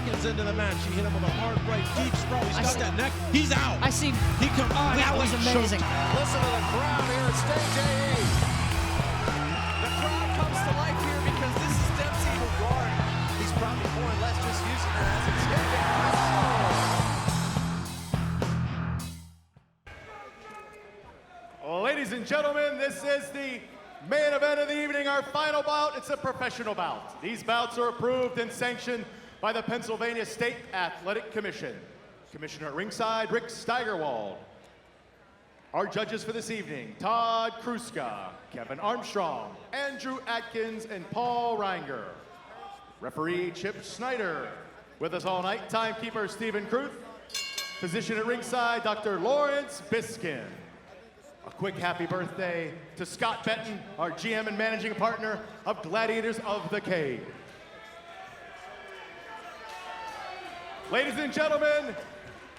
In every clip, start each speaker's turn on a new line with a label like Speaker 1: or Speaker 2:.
Speaker 1: seconds into the match. He hit him with a hard right deep sprawl. He's got that neck. He's out.
Speaker 2: I see.
Speaker 1: He completely
Speaker 2: that was amazing.
Speaker 1: choked.
Speaker 3: Listen to the crowd here at Stage AE. The crowd comes to life here because this is Dempsey who guard. He's probably more or less just using her as a ticket.
Speaker 4: Ladies and gentlemen, this is the main event of the evening, our final bout. It's a professional bout. These bouts are approved and sanctioned by the Pennsylvania State Athletic Commission. Commissioner at ringside, Rick Steigerwald. Our judges for this evening, Todd Kruska, Kevin Armstrong, Andrew Atkins, and Paul Reinger. Referee Chip Snyder. With us all night, timekeeper Stephen Kruth. Physician at ringside, Dr. Lawrence Biskin. A quick happy birthday to Scott Benton, our GM and managing partner of Gladiators of the Cage. Ladies and gentlemen,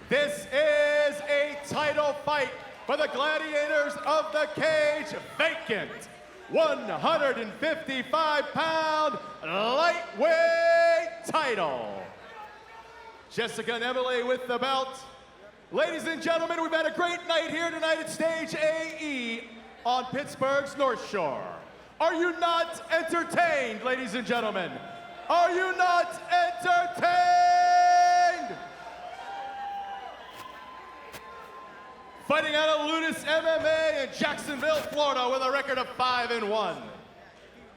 Speaker 4: this is a title fight for the Gladiators of the Cage vacant 155-pound lightweight title. Jessica and Emily with the belt. Ladies and gentlemen, we've had a great night here tonight at Stage AE on Pittsburgh's North Shore. Are you not entertained, ladies and gentlemen? Are you not entertained? Fighting out of Ludus MMA in Jacksonville, Florida with a record of 5-1.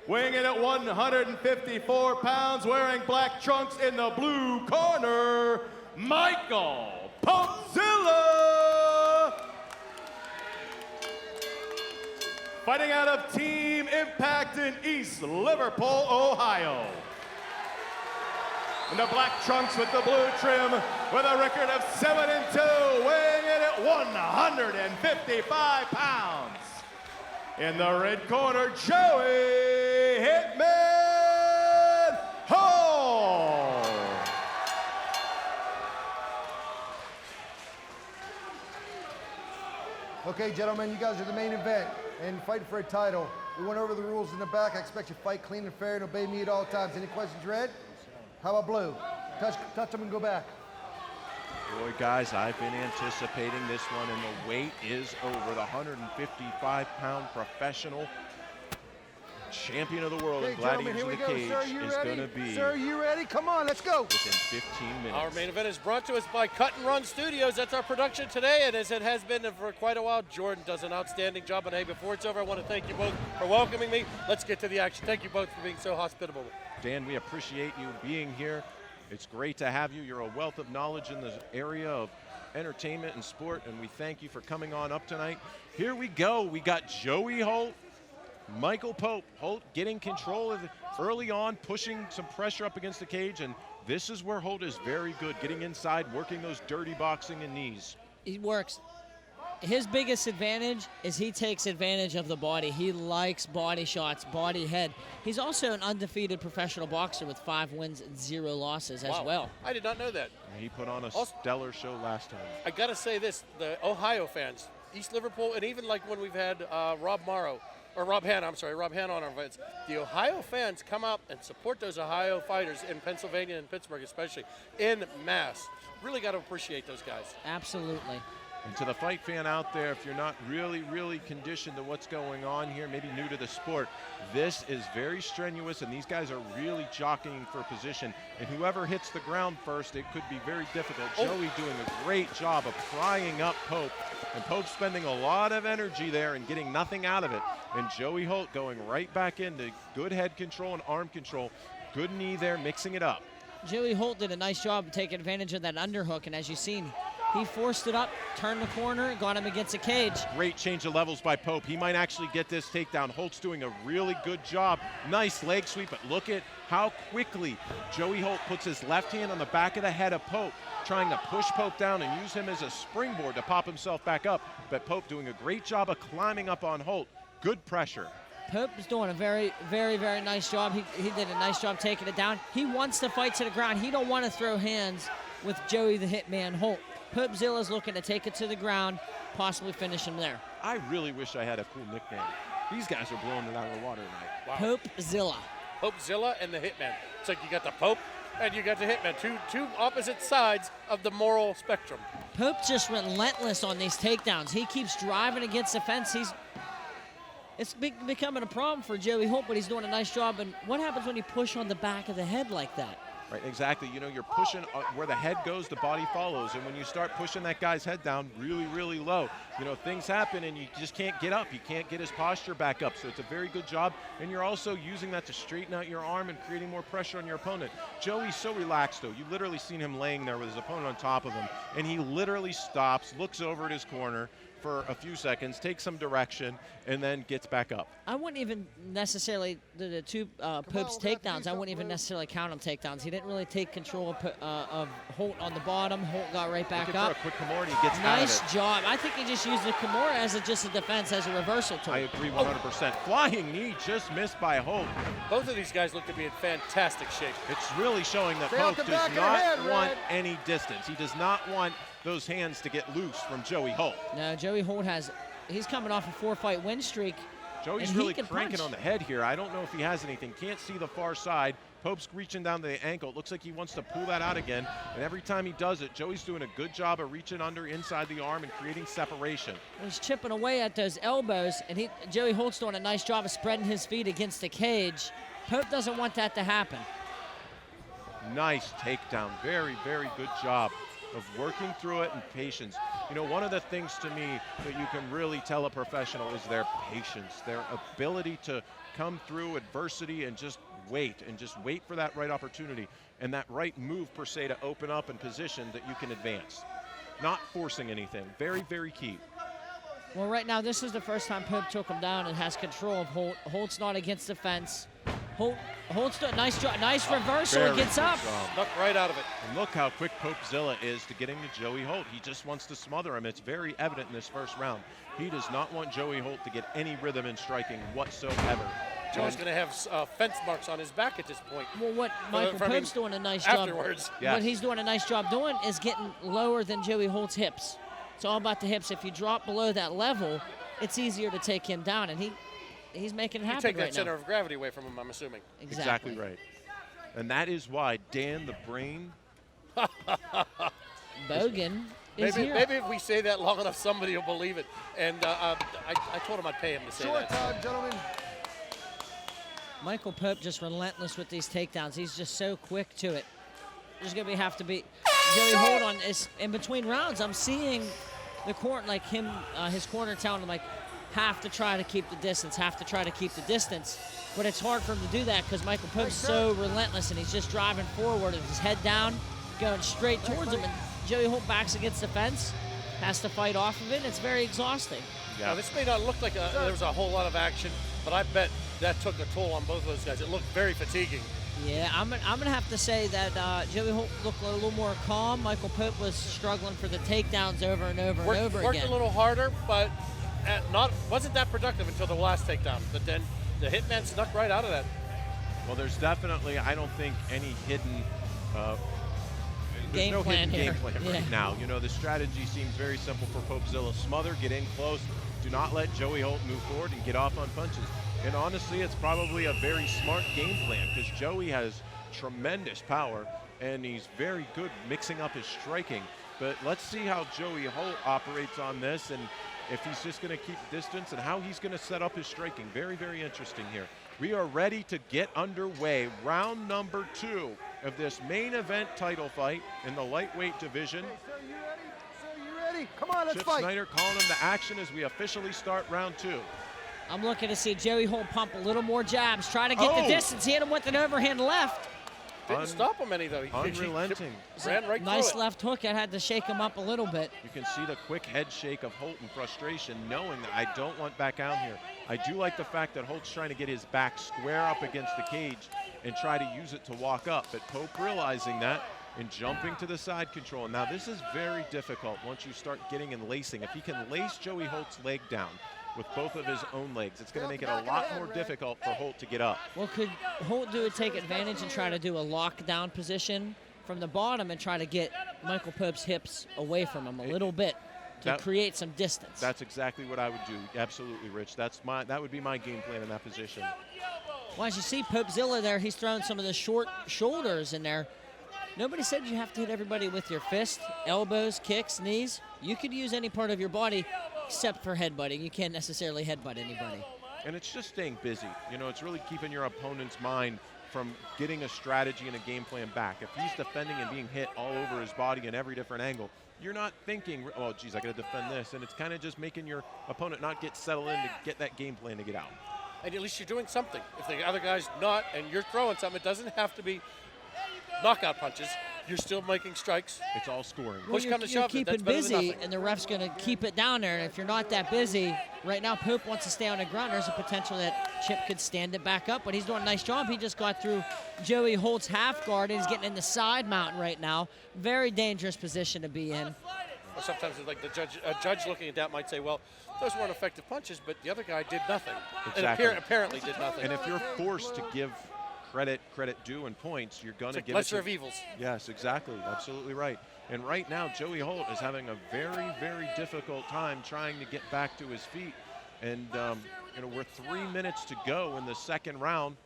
Speaker 4: Weighing in at 154 pounds, wearing black trunks in the blue corner, Michael Popezilla! Fighting out of Team Impact in East Liverpool, Ohio. In the black trunks with the blue trim, with a record of 7-2, weighing in at 155 pounds. In the red corner, Joey Hitman Holt.
Speaker 5: Okay, gentlemen, you guys are the main event and fighting for a title. We went over the rules in the back. I expect you to fight clean and fair and obey me at all times. Any questions, Red? How about Blue? Touch them and go back.
Speaker 6: Boy, guys, I've been anticipating this one, and the wait is over. The 155-pound professional champion of the world in Gladiators of the Cage is going to be.
Speaker 5: Sir, you ready? Come on, let's go.
Speaker 6: Within 15 minutes.
Speaker 7: Our main event is brought to us by Cut and Run Studios. That's our production today, and as it has been for quite a while, Jordan does an outstanding job. And hey, before it's over, I want to thank you both for welcoming me. Let's get to the action. Thank you both for being so hospitable.
Speaker 6: Dan, we appreciate you being here. It's great to have you. You're a wealth of knowledge in the area of entertainment and sport, and we thank you for coming on up tonight. Here we go. We got Joey Holt, Michael Pope. Holt getting control of it early on, pushing some pressure up against the cage, and this is where Holt is very good, getting inside, working those dirty boxing and knees.
Speaker 2: He works. His biggest advantage is he takes advantage of the body. He likes body shots, body head. He's also an undefeated professional boxer with 5 wins and 0 losses as well.
Speaker 7: I did not know that.
Speaker 6: He put on a stellar show last time.
Speaker 7: I got to say this, the Ohio fans, East Liverpool, and even like when we've had Rob Hanna on our fights, the Ohio fans come out and support those Ohio fighters in Pennsylvania and Pittsburgh especially, in mass. Really got to appreciate those guys.
Speaker 2: Absolutely.
Speaker 6: And to the fight fan out there, if you're not really conditioned to what's going on here, maybe new to the sport, this is very strenuous, and these guys are really jockeying for position. And whoever hits the ground first, it could be very difficult. Joey doing a great job of prying up Pope, and Pope spending a lot of energy there and getting nothing out of it. And Joey Holt going right back into good head control and arm control. Good knee there, mixing it up.
Speaker 2: Joey Holt did a nice job of taking advantage of that underhook, and as you've seen, he forced it up, turned the corner, got him against the cage.
Speaker 6: Great change of levels by Pope. He might actually get this takedown. Holt's doing a really good job. Nice leg sweep, but look at how quickly Joey Holt puts his left hand on the back of the head of Pope, trying to push Pope down and use him as a springboard to pop himself back up. But Pope doing a great job of climbing up on Holt. Good pressure.
Speaker 2: Pope is doing a very nice job. He did a nice job taking it down. He wants to fight to the ground. He don't want to throw hands with Joey the Hitman Holt. Popezilla's looking to take it to the ground, possibly finish him there.
Speaker 6: I really wish I had a cool nickname. These guys are blowing it out of the water tonight.
Speaker 7: Wow.
Speaker 2: Popezilla.
Speaker 7: Popezilla and the Hitman. It's like you got the Pope, And you got the Hitman, two opposite sides of the moral spectrum.
Speaker 2: Pope just relentless on these takedowns. He keeps driving against the fence. It's becoming a problem for Joey Holt, but he's doing a nice job. And what happens when you push on the back of the head like that?
Speaker 6: Right, exactly. You know, you're pushing where the head goes, the body follows. And when you start pushing that guy's head down really, really low, you know, things happen and you just can't get up. You can't get his posture back up. So it's a very good job. And you're also using that to straighten out your arm and creating more pressure on your opponent. Joey's so relaxed, though. You've literally seen him laying there with his opponent on top of him. And he literally stops, looks over at his corner for a few seconds, takes some direction, and then gets back up.
Speaker 2: I wouldn't even necessarily, the two Pope's takedowns, I wouldn't even necessarily count them takedowns. He didn't really take control of Holt on the bottom. Holt got right back up.
Speaker 6: For a quick Kimura, he gets
Speaker 2: nice
Speaker 6: out of it.
Speaker 2: job. I think he just used the Kimura as just a defense, as a reversal tool.
Speaker 6: I agree 100%. Flying knee just missed by Holt.
Speaker 7: Both of these guys look to be in fantastic shape.
Speaker 6: It's really showing that Holt does not want any distance. He does not want those hands to get loose from Joey Holt.
Speaker 2: No, Joey Holt he's coming off a 4-fight win streak.
Speaker 6: Joey's really cranking on the head here. I don't know if he has anything. Can't see the far side. Pope's reaching down to the ankle. It looks like he wants to pull that out again. And every time he does it, Joey's doing a good job of reaching under inside the arm and creating separation.
Speaker 2: He's chipping away at those elbows, and Joey Holt's doing a nice job of spreading his feet against the cage. Pope doesn't want that to happen.
Speaker 6: Nice takedown. Very, very good job of working through it and patience. You know, one of the things to me that you can really tell a professional is their patience, their ability to come through adversity and just wait for that right opportunity and that right move per se to open up and position that you can advance. Not forcing anything. Very, very key.
Speaker 2: Well, right now, this is the first time Pope took him down and has control of Holt. Holt's not against the fence. Holt's doing a nice job, nice reversal. He gets up.
Speaker 7: Snuck right out of it.
Speaker 6: And look how quick Popezilla is to getting to Joey Holt. He just wants to smother him. It's very evident in this first round. He does not want Joey Holt to get any rhythm in striking whatsoever.
Speaker 7: Joey's going to have fence marks on his back at this point.
Speaker 2: Well, what Michael Pope's doing a nice job.
Speaker 7: Afterwards.
Speaker 6: Yes.
Speaker 2: What he's doing a nice job doing is getting lower than Joey Holt's hips. It's all about the hips. If you drop below that level, it's easier to take him down, and he's making it happen
Speaker 7: You take that
Speaker 2: right
Speaker 7: center
Speaker 2: now.
Speaker 7: of gravity away from him, I'm assuming.
Speaker 6: Exactly right. And that is why Dan the Brain
Speaker 2: Bogan is here.
Speaker 7: Maybe if we say that long enough, somebody will believe it. And I told him I'd pay him to say
Speaker 5: Short
Speaker 7: that.
Speaker 5: time, gentlemen.
Speaker 2: Michael Pope just relentless with these takedowns. He's just so quick to it. There's going to have to be Joey Holt on this. In between rounds, I'm seeing the corner, like him, his corner telling him, like, have to try to keep the distance, have to try to keep the distance. But it's hard for him to do that because Michael Pope's so relentless, and he's just driving forward with his head down, going straight towards him. And Joey Holt backs against the fence, has to fight off of it, and it's very exhausting.
Speaker 6: Yeah.
Speaker 7: Now, this may not look like there was a whole lot of action, but I bet that took a toll on both of those guys. It looked very fatiguing.
Speaker 2: Yeah, I'm gonna have to say that Joey Holt looked a little more calm. Michael Pope was struggling for the takedowns over and over and over again.
Speaker 7: Worked a little harder, but wasn't that productive until the last takedown. But then the Hitman snuck right out of that.
Speaker 6: Well, there's definitely, I don't think, any hidden
Speaker 2: Game plan here.
Speaker 6: Right now. You know, the strategy seems very simple for Popezilla. Smother, get in close. Do not let Joey Holt move forward and get off on punches. And honestly, it's probably a very smart game plan because Joey has tremendous power and he's very good mixing up his striking. But let's see how Joey Holt operates on this and if he's just going to keep distance and how he's going to set up his striking. Very, very interesting here. We are ready to get underway. Round number 2 of this main event title fight in the lightweight division.
Speaker 5: Hey, sir, you ready? Sir, you ready? Come on, let's
Speaker 6: Chip
Speaker 5: fight.
Speaker 6: Snyder calling him to action as we officially start round 2.
Speaker 2: I'm looking to see Joey Holt pump a little more jabs, try to get the distance. He hit him with an overhand left.
Speaker 7: Didn't stop him any, though. He
Speaker 6: Unrelenting.
Speaker 7: ran right
Speaker 2: Nice
Speaker 7: through it.
Speaker 2: left hook. I had to shake him up a little bit.
Speaker 6: You can see the quick head shake of Holt in frustration, knowing that I don't want back out here. I do like the fact that Holt's trying to get his back square up against the cage and try to use it to walk up. But Pope realizing that and jumping to the side control. Now this is very difficult once you start getting and lacing. If he can lace Joey Holt's leg down with both of his own legs, it's going to make it a lot more difficult for Holt to get up.
Speaker 2: Well, could Holt take advantage and try to do a lockdown position from the bottom and try to get Michael Pope's hips away from him a little bit to create some distance?
Speaker 6: That's exactly what I would do. Absolutely, Rich. That would be my game plan in that position.
Speaker 2: Well, as you see Popezilla there, he's throwing some of the short shoulders in there. Nobody said you have to hit everybody with your fist, elbows, kicks, knees. You could use any part of your body except for headbutting. You can't necessarily headbutt anybody.
Speaker 6: And it's just staying busy. You know, it's really keeping your opponent's mind from getting a strategy and a game plan back. If he's defending and being hit all over his body in every different angle, you're not thinking, oh, geez, I got to defend this. And it's kind of just making your opponent not get settled in to get that game plan to get out.
Speaker 7: And at least you're doing something. If the other guy's not and you're throwing something, it doesn't have to be knockout punches. You're still making strikes.
Speaker 6: It's all scoring.
Speaker 2: Well,
Speaker 7: Push come to shove,
Speaker 2: you're keeping
Speaker 7: that's better than
Speaker 2: busy,
Speaker 7: nothing.
Speaker 2: and the ref's going to keep it down there. And if you're not that busy, right now Pope wants to stay on the ground. There's a potential that Chip could stand it back up, but he's doing a nice job. He just got through Joey Holt's half guard, and he's getting in the side mount right now. Very dangerous position to be in.
Speaker 7: Or sometimes it's like a judge looking at that might say, well, those weren't effective punches, but the other guy did nothing.
Speaker 6: Exactly.
Speaker 7: And apparently did nothing.
Speaker 6: And if you're forced to give credit due and points, you're going to give
Speaker 7: lesser
Speaker 6: it
Speaker 7: of evils.
Speaker 6: Yes, exactly. Absolutely right. And right now, Joey Holt is having a very, very difficult time trying to get back to his feet. And, you know, we're 3 minutes to go in the second round.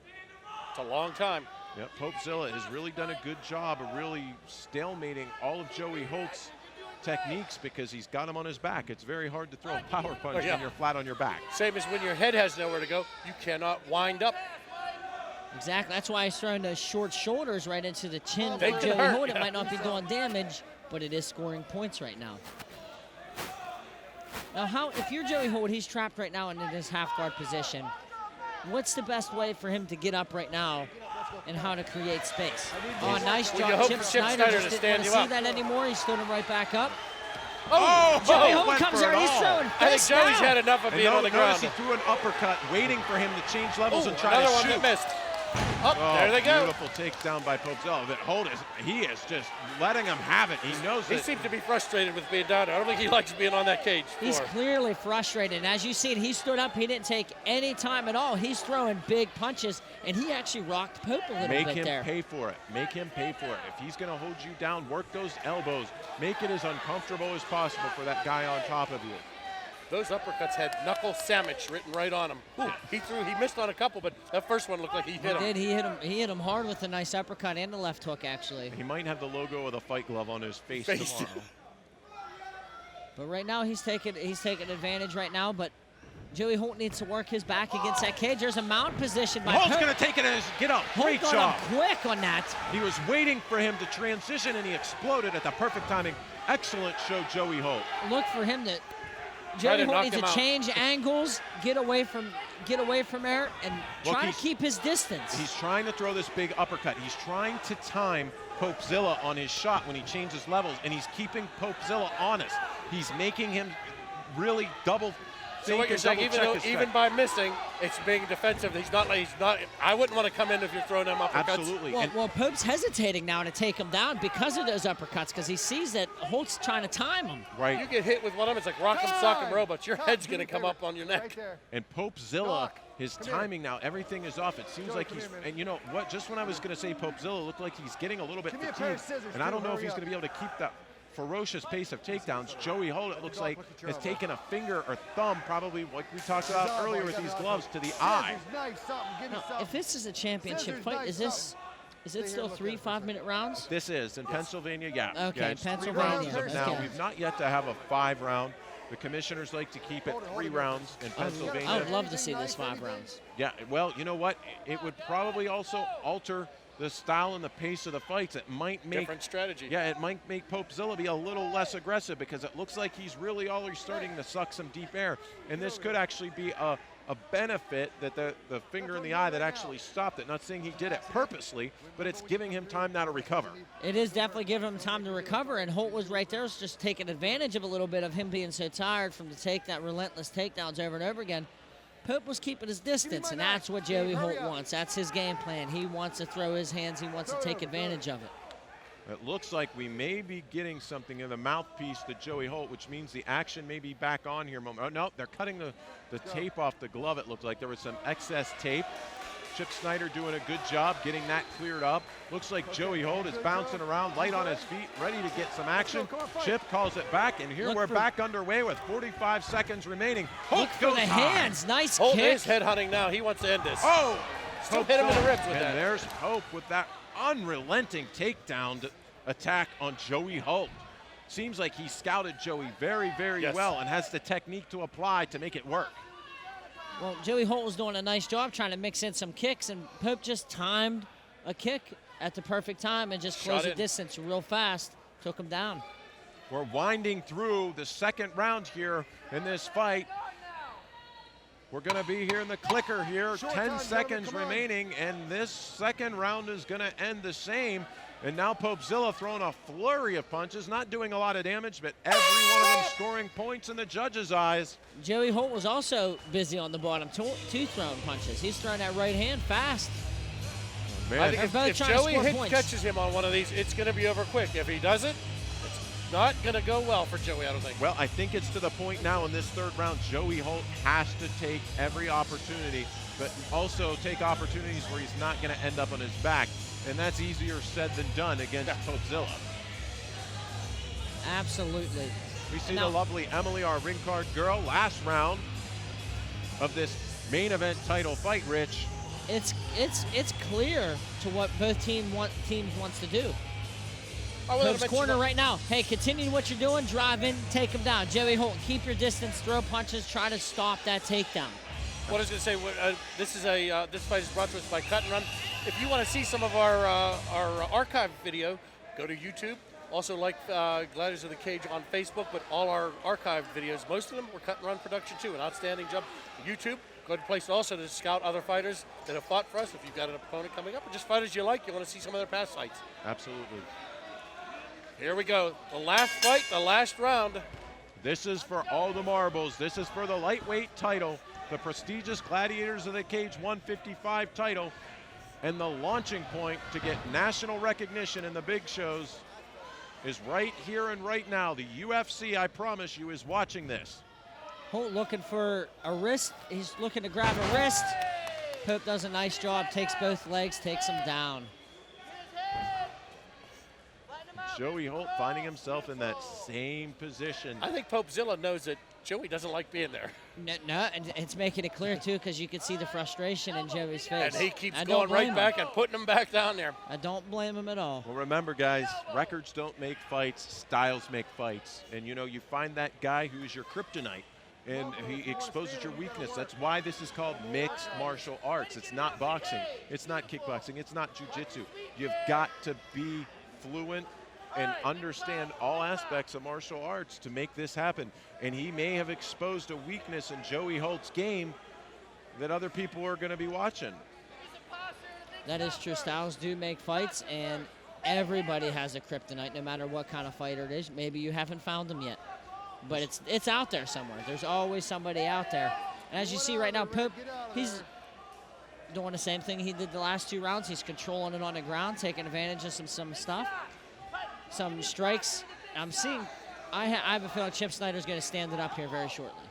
Speaker 7: It's a long time.
Speaker 6: Yep, Popezilla has really done a good job of really stalemating all of Joey Holt's techniques because he's got him on his back. It's very hard to throw a power punch when you're flat on your back.
Speaker 7: Same as when your head has nowhere to go, you cannot wind up.
Speaker 2: Exactly. That's why he's throwing those short shoulders right into the chin
Speaker 7: They
Speaker 2: of
Speaker 7: can
Speaker 2: Joey
Speaker 7: hurt,
Speaker 2: Holt. It
Speaker 7: yeah.
Speaker 2: might not be doing damage, but it is scoring points right now. Now, if you're Joey Holt, he's trapped right now in this half guard position. What's the best way for him to get up right now and how to create space? Oh, nice
Speaker 7: Well, you
Speaker 2: job.
Speaker 7: hope
Speaker 2: Chip
Speaker 7: for Chip
Speaker 2: Snyder
Speaker 7: Snyder
Speaker 2: just
Speaker 7: to
Speaker 2: didn't
Speaker 7: stand
Speaker 2: want to
Speaker 7: you
Speaker 2: see
Speaker 7: up.
Speaker 2: that anymore. He stood him right back up.
Speaker 6: Oh,
Speaker 2: Joey Holt
Speaker 6: went
Speaker 2: comes
Speaker 6: for
Speaker 2: there.
Speaker 6: it
Speaker 2: He's
Speaker 6: all.
Speaker 2: throwing
Speaker 7: I think
Speaker 2: fists
Speaker 7: Joey's
Speaker 2: now.
Speaker 7: had enough of
Speaker 6: And
Speaker 7: being on the
Speaker 6: notice
Speaker 7: ground.
Speaker 6: he threw an uppercut, waiting for him to change levels and try
Speaker 7: Another
Speaker 6: to
Speaker 7: one
Speaker 6: shoot.
Speaker 7: that missed. Up,
Speaker 6: Oh,
Speaker 7: there they go.
Speaker 6: Beautiful takedown by Popezilla. But Holt he is just letting him have it. He knows
Speaker 7: He
Speaker 6: it.
Speaker 7: seems to be frustrated with being down there. I don't think he likes being on that cage
Speaker 2: He's
Speaker 7: floor.
Speaker 2: clearly frustrated. As you see, he stood up. He didn't take any time at all. He's throwing big punches, and he actually rocked Pope a little
Speaker 6: Make
Speaker 2: bit
Speaker 6: him
Speaker 2: there.
Speaker 6: pay for it. Make him pay for it. If he's going to hold you down, work those elbows. Make it as uncomfortable as possible for that guy on top of you.
Speaker 7: Those uppercuts had knuckle sandwich written right on them. Ooh, he missed on a couple, but that first one looked like he hit him.
Speaker 2: He hit him hard with a nice uppercut and the left hook, actually.
Speaker 6: He might have the logo of the Fight Glove on his face. Tomorrow.
Speaker 2: But right now he's taking advantage right now. But Joey Holt needs to work his back against that cage. There's a mount position by
Speaker 6: Holt's
Speaker 2: Pope.
Speaker 6: going to take it as get up. Great
Speaker 2: Holt
Speaker 6: job.
Speaker 2: got him quick on that.
Speaker 6: He was waiting for him to transition, and he exploded at the perfect timing. Excellent show, Joey Holt.
Speaker 2: Look for him to.
Speaker 7: Try
Speaker 2: Joey
Speaker 7: to
Speaker 2: Holt
Speaker 7: knock
Speaker 2: needs
Speaker 7: him
Speaker 2: to
Speaker 7: out.
Speaker 2: change angles, get away from there, and
Speaker 6: Look,
Speaker 2: try to keep his distance.
Speaker 6: He's trying to throw this big uppercut. He's trying to time Popezilla on his shot when he changes levels, and he's keeping Popezilla honest. He's making him really double
Speaker 7: So what you're saying, even by missing, it's being defensive. He's not. I wouldn't want to come in if you're throwing them uppercuts.
Speaker 6: Absolutely.
Speaker 2: Well, Pope's hesitating now to take him down because of those uppercuts, because he sees that Holt's trying to time him.
Speaker 6: Right.
Speaker 7: You get hit with one of them, it's like rock'em sock'em robots. Your head's going to come up on your neck.
Speaker 5: Right there.
Speaker 6: And Popezilla, his timing now, everything is off. It seems like
Speaker 5: come
Speaker 6: he's,
Speaker 5: here, man.
Speaker 6: and you know what, just when I was going to say Popezilla looked like he's getting a little bit
Speaker 5: Give me a pair of
Speaker 6: fatigued,
Speaker 5: scissors,
Speaker 6: and I don't
Speaker 5: too.
Speaker 6: know if
Speaker 5: Hurry
Speaker 6: he's
Speaker 5: up.
Speaker 6: going to be able to keep that ferocious pace of takedowns. Joey Holt, it looks like,
Speaker 5: Look at your
Speaker 6: has
Speaker 5: elbow.
Speaker 6: taken a finger or thumb, probably like we talked about
Speaker 5: Elbow,
Speaker 6: earlier
Speaker 5: you
Speaker 6: with
Speaker 5: got
Speaker 6: these
Speaker 5: the
Speaker 6: gloves,
Speaker 5: elbow.
Speaker 6: to the eye.
Speaker 5: Scissors, knife, something, give me
Speaker 2: Now,
Speaker 5: something.
Speaker 2: if this is a championship
Speaker 5: Scissors,
Speaker 2: fight,
Speaker 5: knife,
Speaker 2: is it
Speaker 5: Stay here,
Speaker 2: still
Speaker 5: look at
Speaker 2: three
Speaker 5: it for a
Speaker 2: 5-minute rounds?
Speaker 6: This is in Pennsylvania, yeah.
Speaker 2: Okay,
Speaker 6: yeah, it's 3
Speaker 2: Pennsylvania,
Speaker 6: rounds of now.
Speaker 2: okay.
Speaker 6: We've not yet to have a 5-round. The commissioners like to keep it 3 rounds in Pennsylvania.
Speaker 2: I would love to see this 5 rounds.
Speaker 6: Yeah, well, you know what? It would probably also alter the style and the pace of the fights. It might make
Speaker 7: Different strategy.
Speaker 6: Yeah, it might make Popezilla be a little less aggressive because it looks like he's really already starting to suck some deep air. And this could actually be a benefit that the finger in the eye that actually stopped it. Not saying he did it purposely, but it's giving him time now to recover.
Speaker 2: It is definitely giving him time to recover, and Holt was right there, was just taking advantage of a little bit of him being so tired from the relentless takedowns over and over again. Pope was keeping his distance, and that's what Joey Holt wants. That's his game plan. He wants to throw his hands. He wants to take advantage of it.
Speaker 6: It looks like we may be getting something in the mouthpiece to Joey Holt, which means the action may be back on here. Oh, no, they're cutting the tape off the glove. It looked like there was some excess tape. Chip Snyder doing a good job getting that cleared up. Looks like Joey Holt is bouncing around, light on his feet, ready to get some action. Chip calls it back, and here we're back underway with 45 seconds remaining. Holt
Speaker 2: Look for
Speaker 6: goes
Speaker 2: the
Speaker 6: high.
Speaker 2: hands. Nice
Speaker 7: Holt
Speaker 2: kick.
Speaker 7: is headhunting now. He wants to end this.
Speaker 6: Oh!
Speaker 7: Still hit him in the ribs with
Speaker 6: and
Speaker 7: that.
Speaker 6: there's Pope with that unrelenting takedown. attack on Joey Holt. Seems like he scouted Joey very, very well and has the technique to apply to make it work.
Speaker 2: Well, Joey Holt was doing a nice job trying to mix in some kicks, and Pope just timed a kick at the perfect time and just closed the distance real fast, took him down.
Speaker 6: We're winding through the second round here in this fight. We're going to be here in the clicker here, 10 seconds remaining, and this second round is going to end the same. And now Popezilla throwing a flurry of punches, not doing a lot of damage, but every one of them scoring points in the judges' eyes.
Speaker 2: Joey Holt was also busy on the bottom, two throwing punches. He's throwing that right hand fast.
Speaker 6: Oh, man.
Speaker 7: I think if Joey catches him on one of these, it's going to be over quick. If he doesn't, it's not going to go well for Joey, I don't think.
Speaker 6: Well, I think it's to the point now in this third round, Joey Holt has to take every opportunity, but also take opportunities where he's not going to end up on his back. And that's easier said than done against Popezilla.
Speaker 2: Absolutely.
Speaker 6: We see the lovely Emily, our ring card girl, last round of this main event title fight, Rich.
Speaker 2: It's clear to what both teams wants to do. Pope's corner right now. Hey, continue what you're doing, drive in, take him down. Joey Holt, keep your distance, throw punches, try to stop that takedown.
Speaker 7: What I was going to say, this fight is brought to us by Cut and Run. If you want to see some of our archive video, go to YouTube. Also like Gladiators of the Cage on Facebook, but all our archive videos, most of them were Cut and Run production too. An outstanding job. YouTube, good place also to scout other fighters that have fought for us. If you've got an opponent coming up, or just fighters you like, you want to see some of their past fights.
Speaker 6: Absolutely.
Speaker 7: Here we go. The last fight, the last round.
Speaker 6: This is for all the marbles. This is for the lightweight title, the prestigious Gladiators of the Cage 155 title, and the launching point to get national recognition in the big shows is right here and right now. The UFC, I promise you, is watching this.
Speaker 2: Holt looking for a wrist. He's looking to grab a wrist. Pope does a nice job, takes both legs, takes him down.
Speaker 6: Joey Holt finding himself in that same position.
Speaker 7: I think Popezilla knows that Joey doesn't like being there.
Speaker 2: No, and it's making it clear too, because you can see the frustration in Joey's face.
Speaker 7: And he keeps going right back and putting him back down there.
Speaker 2: I don't blame him at all.
Speaker 6: Well, remember, guys, records don't make fights, styles make fights. And, you know, you find that guy who is your kryptonite, and he exposes your weakness. That's why this is called mixed martial arts. It's not boxing. It's not kickboxing. It's not jiu-jitsu. You've got to be fluent and understand all aspects of martial arts to make this happen. And he may have exposed a weakness in Joey Holt's game that other people are going to be watching.
Speaker 2: That is true. Styles do make fights, and everybody has a kryptonite, no matter what kind of fighter it is. Maybe you haven't found them yet, but it's out there somewhere. There's always somebody out there. And as you see right now, Pope, he's doing the same thing he did the last two rounds. He's controlling it on the ground, taking advantage of some stuff. Some strikes. I have a feeling Chip Snyder's going to stand it up here very shortly.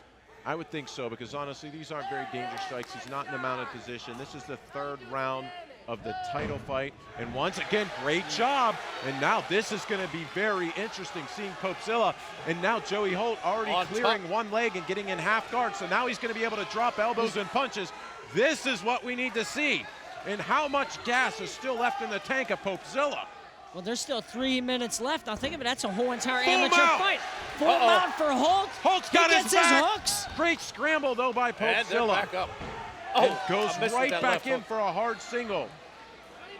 Speaker 6: I would think so, because honestly, these aren't very dangerous strikes. He's not in a mounted position. This is the third round of the title fight. And once again, great job. And now this is going to be very interesting, seeing Popezilla. And now Joey Holt already clearing one leg and getting in half guard. So now he's going to be able to drop elbows and punches. This is what we need to see. And how much gas is still left in the tank of Popezilla?
Speaker 2: Well, there's still 3 minutes left. Now think of it, that's a whole entire amateur fight. Full mount for Holt.
Speaker 6: Holt's got his back.
Speaker 2: Hooks.
Speaker 6: Great scramble, though, by Popezilla.
Speaker 7: Back up.
Speaker 6: And goes right back in for a hard single.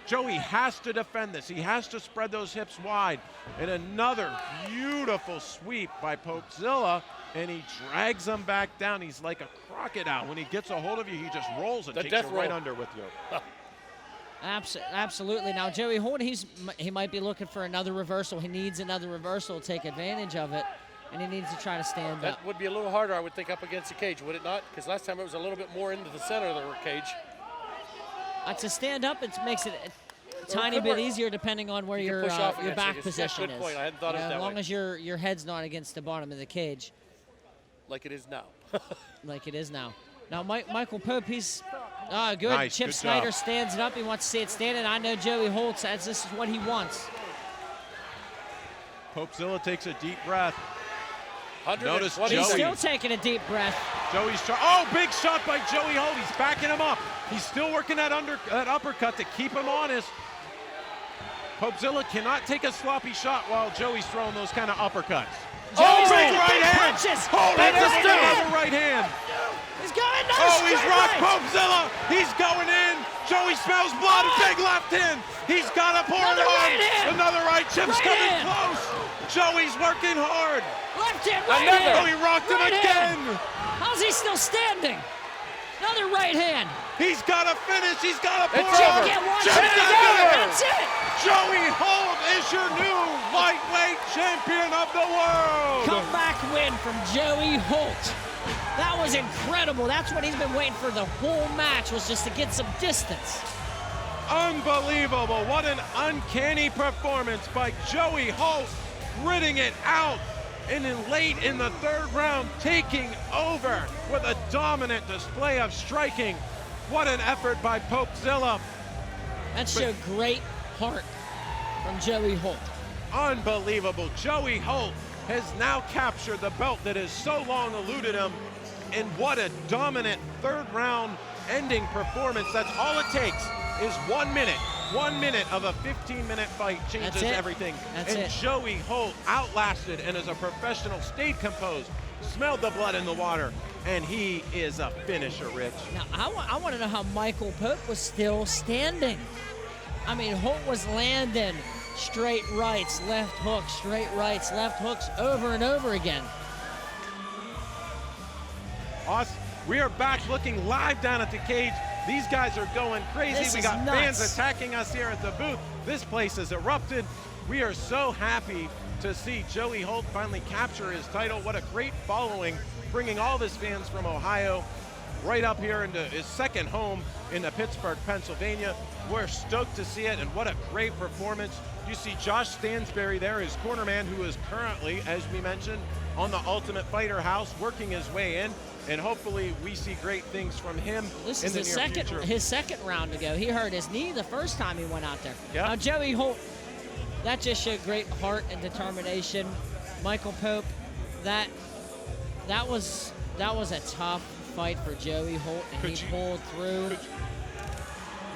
Speaker 6: Joey has to defend this. He has to spread those hips wide. And another beautiful sweep by Popezilla, and he drags him back down. He's like a crocodile. When he gets a hold of you, he just rolls and takes you right under with you.
Speaker 2: Absolutely. Now, Joey Holt, he might be looking for another reversal. He needs another reversal to take advantage of it, and he needs to try to stand up.
Speaker 7: That would be a little harder, I would think, up against the cage, would it not? Because last time it was a little bit more into the center of the cage.
Speaker 2: To stand up, it makes it a tiny bit easier depending on where your back position is.
Speaker 7: Good point. I hadn't thought of it that way.
Speaker 2: As long as your head's not against the bottom of the cage.
Speaker 7: Like it is now.
Speaker 2: Like it is now. Now, Michael Pope, he's good.
Speaker 6: Nice,
Speaker 2: Chip Snyder stands it up. He wants to see it standing. I know Joey Holt says this is what he wants.
Speaker 6: Popezilla takes a deep breath. Notice
Speaker 2: Joey. He's still taking a deep breath.
Speaker 6: Joey's big shot by Joey Holt. He's backing him up. He's still working that uppercut to keep him honest. Popezilla cannot take a sloppy shot while Joey's throwing those kind of uppercuts.
Speaker 2: Joey's
Speaker 6: big
Speaker 2: taking
Speaker 6: right
Speaker 2: big
Speaker 6: hand.
Speaker 2: punches.
Speaker 6: Holt
Speaker 2: Big
Speaker 6: hits him with
Speaker 2: right hand.
Speaker 6: another right hand.
Speaker 2: He's going another
Speaker 6: Oh, he's
Speaker 2: straight
Speaker 6: rocked
Speaker 2: right.
Speaker 6: Popezilla. He's going in. Joey smells blood. Big left hand. He's got to pour it
Speaker 2: Another
Speaker 6: on.
Speaker 2: right hand.
Speaker 6: Another right. Chip's
Speaker 2: Right
Speaker 6: coming
Speaker 2: hand.
Speaker 6: close. Joey's working hard.
Speaker 2: Left hand, right
Speaker 7: Another.
Speaker 6: Oh,
Speaker 2: hand.
Speaker 6: he rocked him
Speaker 2: Right
Speaker 6: again.
Speaker 2: hand. How's he still standing? Another right hand.
Speaker 6: He's got to finish. He's got to pour
Speaker 7: It's
Speaker 6: it
Speaker 7: over.
Speaker 6: on.
Speaker 2: Get one,
Speaker 6: Chip's
Speaker 2: two,
Speaker 6: got it.
Speaker 2: that's it.
Speaker 6: Joey Holt is your new lightweight champion of the world.
Speaker 2: Comeback win from Joey Holt. That was incredible. That's what he's been waiting for the whole match, was just to get some distance.
Speaker 6: Unbelievable. What an uncanny performance by Joey Holt, gritting it out. And then late in the third round, taking over with a dominant display of striking. What an effort by Popezilla.
Speaker 2: That showed great heart from Joey Holt.
Speaker 6: Unbelievable. Joey Holt has now captured the belt that has so long eluded him. And what a dominant third round ending performance. That's all it takes is 1 minute. 1 minute of a 15-minute fight changes
Speaker 2: That's it.
Speaker 6: everything.
Speaker 2: That's
Speaker 6: and
Speaker 2: it.
Speaker 6: Joey Holt outlasted and as a professional stayed composed, smelled the blood in the water, and he is a finisher, Rich.
Speaker 2: Now, I want to know how Michael Pope was still standing. I mean, Holt was landing straight rights, left hooks, straight rights, left hooks over and over again.
Speaker 6: Awesome. We are back looking live down at the cage. These guys are going crazy.
Speaker 2: This
Speaker 6: We
Speaker 2: is
Speaker 6: got
Speaker 2: nuts.
Speaker 6: fans attacking us here at the booth. This place has erupted. We are so happy to see Joey Holt finally capture his title. What a great following, bringing all of his fans from Ohio right up here into his second home in Pittsburgh, Pennsylvania. We're stoked to see it, and what a great performance. You see Josh Stansberry there, his corner man, who is currently, as we mentioned, on the Ultimate Fighter house, working his way in, and hopefully we see great things from him
Speaker 2: This
Speaker 6: in
Speaker 2: is
Speaker 6: the
Speaker 2: his
Speaker 6: near future.
Speaker 2: second round to go. He hurt his knee the first time he went out there.
Speaker 6: Yeah.
Speaker 2: Now Joey Holt, that just showed great heart and determination. Michael Pope, that was a tough fight for Joey Holt, and
Speaker 6: Could
Speaker 2: he
Speaker 6: you-
Speaker 2: pulled through.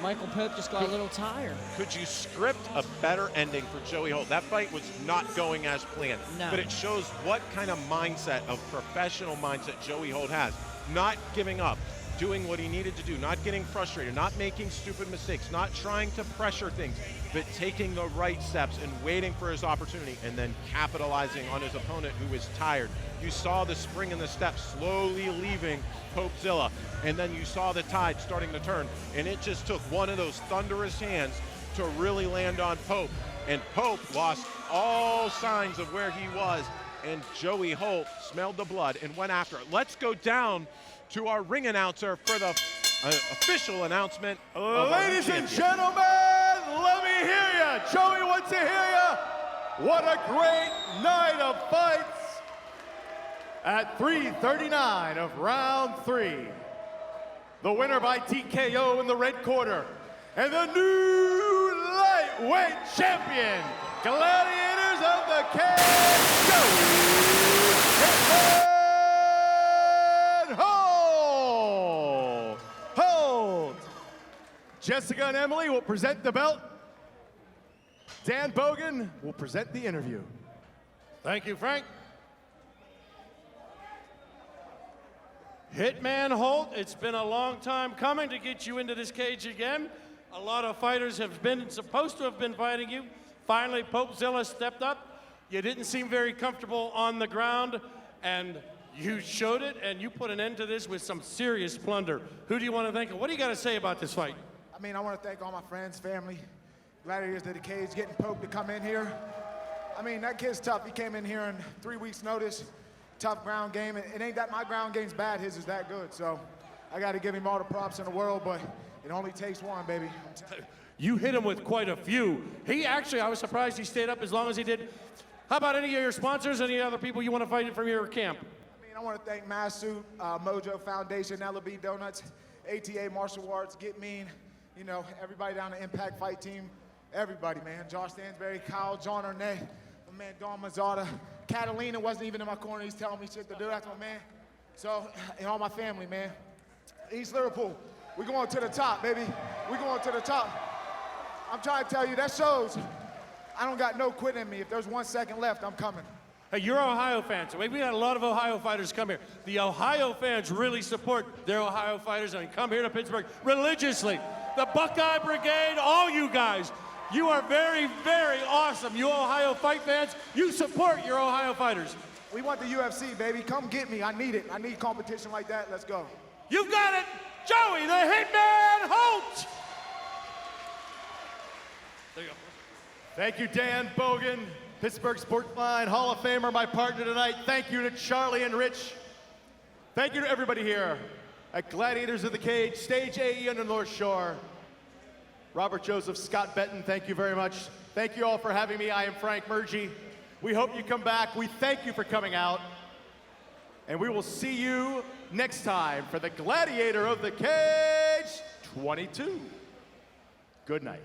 Speaker 2: Michael Pope just got a little tired.
Speaker 6: Could you script a better ending for Joey Holt? That fight was not going as planned,
Speaker 2: No.
Speaker 6: but it shows what kind of mindset, of professional mindset Joey Holt has. Not giving up, doing what he needed to do, not getting frustrated, not making stupid mistakes, not trying to pressure things, but taking the right steps and waiting for his opportunity and then capitalizing on his opponent who is tired. You saw the spring in the step slowly leaving Popezilla, and then you saw the tide starting to turn, and it just took one of those thunderous hands to really land on Pope, and Pope lost all signs of where he was, and Joey Holt smelled the blood and went after it. Let's go down to our ring announcer for the official announcement of our
Speaker 4: Ladies and
Speaker 6: champion.
Speaker 4: gentlemen, let me hear you. Joey wants to hear you. What a great night of fights at 3:39 of round 3. The winner by TKO in the red corner, and the new lightweight champion, Gladiators of the Cage, Joey Hitman Holt. Holt. Jessica and Emily will present the belt. Dan Bogan will present the interview.
Speaker 1: Thank you, Frank. Hitman Holt, it's been a long time coming to get you into this cage again. A lot of fighters have been supposed to have been fighting you. Finally, Popezilla stepped up. You didn't seem very comfortable on the ground, and you showed it, and you put an end to this with some serious plunder. Who do you want to thank, and what do you got to say about this fight?
Speaker 8: I mean, I want to thank all my friends, family, Gladiators of the Cage, getting Pope to come in here. I mean, that kid's tough. He came in here in 3 weeks' notice. Tough ground game. It ain't that my ground game's bad. His is that good. So I got to give him all the props in the world, but it only takes one, baby.
Speaker 1: You hit him with quite a few. He actually, I was surprised he stayed up as long as he did. How about any of your sponsors, any other people you want to fight from your camp?
Speaker 8: I mean, I want to thank Mass Suit, Mojo Foundation, LB Donuts, ATA Martial Arts, Get Mean, you know, everybody down the Impact Fight Team, everybody, man. Josh Stansberry, Kyle, John Arnett, my man Don Mazzata. Catalina wasn't even in my corner. He's telling me shit to do. That's my man. So, and all my family, man. East Liverpool, we going to the top, baby. We going to the top. I'm trying to tell you, that shows I don't got no quit in me. If there's 1 second left, I'm coming.
Speaker 1: Hey, you're Ohio fans. We had a lot of Ohio fighters come here. The Ohio fans really support their Ohio fighters and come here to Pittsburgh religiously. The Buckeye Brigade, all you guys, you are very, very awesome. You Ohio fight fans, you support your Ohio fighters.
Speaker 8: We want the UFC, baby. Come get me. I need it. I need competition like that. Let's go.
Speaker 1: You've got it, Joey the Hitman Holt. There you go.
Speaker 4: Thank you, Dan Bogan, Pittsburgh Sportsline Hall of Famer, my partner tonight. Thank you to Charlie and Rich. Thank you to everybody here at Gladiators of the Cage, Stage AE on the North Shore. Robert Joseph, Scott Benton, thank you very much. Thank you all for having me. I am Frank Murgy. We hope you come back. We thank you for coming out. And we will see you next time for the Gladiator of the Cage 22. Good night.